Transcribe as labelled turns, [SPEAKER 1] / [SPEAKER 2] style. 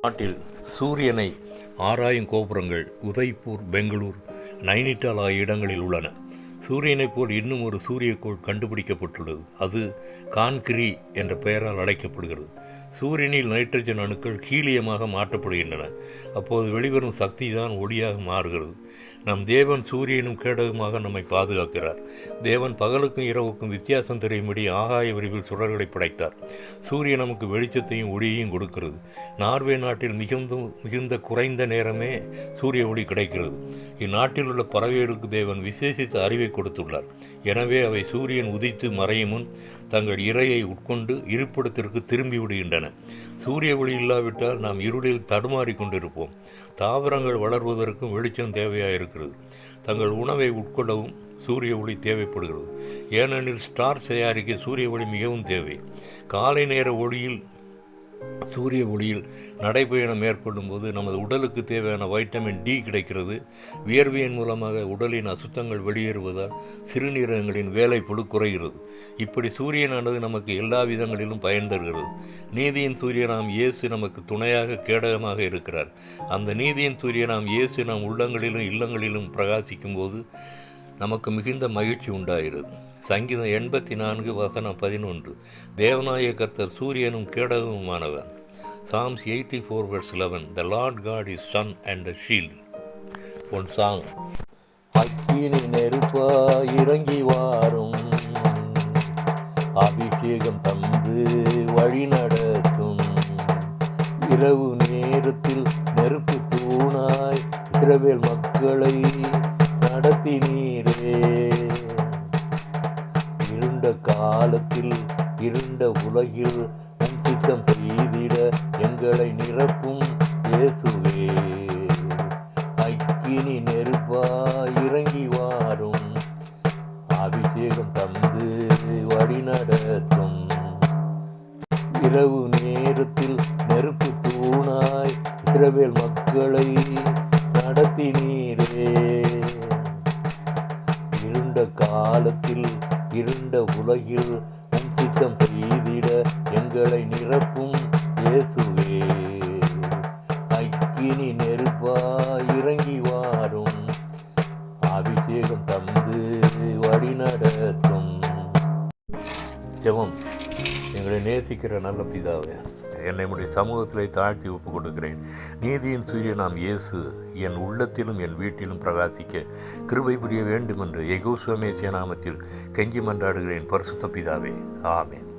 [SPEAKER 1] நாட்டில் சூரியனை ஆராயும் கோபுரங்கள் உதய்பூர், பெங்களூர், நைனிட்டால் ஆகிய இடங்களில் உள்ளன. சூரியனைப் போல் இன்னும் ஒரு சூரியக்கோள் கண்டுபிடிக்கப்பட்டுள்ளது. அது கான்கிரி என்ற பெயரால் அழைக்கப்படுகிறது. சூரியனில் நைட்ரஜன் அணுக்கள் ஹீலியமாக மாற்றப்படுகின்றன. அப்போது வெளிவரும் சக்தி தான் ஒளியாக மாறுகிறது. நம் தேவன் சூரியனும் கேடகமாக நம்மை பாதுகாக்கிறார். தேவன் பகலுக்கும் இரவுக்கும் வித்தியாசம் தெரியும்படி ஆகாய விரிவில் சுடர்களை படைத்தார். சூரியன் நமக்கு வெளிச்சத்தையும் ஒளியையும் கொடுக்கிறது. நார்வே நாட்டில் மிகுந்த குறைந்த நேரமே சூரிய ஒளி கிடைக்கிறது. இந்நாட்டில் உள்ள பறவைகளுக்கு தேவன் விசேஷித்த அறிவை கொடுத்துள்ளார். எனவே அவை சூரியன் உதித்து மறையும் முன் தங்கள் இரையை உட்கொண்டு இருப்பிடத்திற்கு திரும்பி விடுகின்றன. சூரிய ஒளி இல்லாவிட்டால் நாம் இருளில் தடுமாறி கொண்டிருப்போம். தாவரங்கள் வளர்வதற்கும் வெளிச்சம் தேவையாயிருக்கிறது. தங்கள் உணவை உட்கொள்ளவும் சூரிய ஒளி தேவைப்படுகிறது. ஏனெனில் ஸ்டார்ச் தயாரிக்க சூரிய ஒளி மிகவும் தேவை. காலை நேர சூரிய ஒளியில் நடைபயணம் மேற்கொள்ளும் போது நமது உடலுக்கு தேவையான வைட்டமின் டி கிடைக்கிறது. வியர்வையின் மூலமாக உடலின் அசுத்தங்கள் வெளியேறுவதால் சிறுநீரகங்களின் வேலைப்பளு குறைகிறது. இப்படி சூரியனானது நமக்கு எல்லா விதங்களிலும் பயன் தருகிறது. நீதியின் சூரியனாம் இயேசு நமக்கு துணையாக கேடகமாக இருக்கிறார். அந்த நீதியின் சூரியனாம் இயேசு நம் உள்ளங்களிலும் இல்லங்களிலும் பிரகாசிக்கும் போது நமக்கு மிகுந்த மகிழ்ச்சி உண்டாகிறது. சங்கீதம் 84:11. தேவனாய கர்த்தர் சூரியனும் கேடகமுமானவர். Psalms 84:11. The Lord God is sun and a shield. One song. அக்கினி நெருப்பாய் இறங்கி வாரும், அபிஷேகம் தந்து வழி நடத்தும். இரவு நேரத்தில் நெருப்பு தூணாய் இஸ்ரவேல் மக்களை நடத்தினீரே. இருண்ட காலத்தில் இருண்ட உலகில் உம் சித்தம் செய்திட எங்களை நிரப்பும் இயேசுவே. அக்கினி நெருப்பாய் இறங்கி வாரும், அபிஷேகம் தந்து வழி நடத்தும். இரவு நேரத்தில் நெருப்பு தூணாய் இஸ்ரவேல் மக்களை நடத்தினீரே. இருண்ட காலத்தில் இருண்ட உலகில் உம் சித்தம் செய்திட எங்களை நிரப்பும் இயேசுவே. அக்கினி நெருப்பாய் இறங்கி வாரும், அபிஷேகம் தந்து வழி நடத்தும். ஜெபம். எங்களை நேசிக்கிற நல்ல பிதாவே, என்னை உடைய சமூகத்திலே தாழ்த்தி ஒப்புக் கொடுக்கிறேன். நீதியின் சூரியனாம் இயேசு என் உள்ளத்திலும் என் வீட்டிலும் பிரகாசிக்க கிருபை புரிய வேண்டும் என்று யெகோவா மேசியா நாமத்தில் கெஞ்சி மன்றாடுகிறேன். பரிசுத்த பிதாவே, ஆமென்.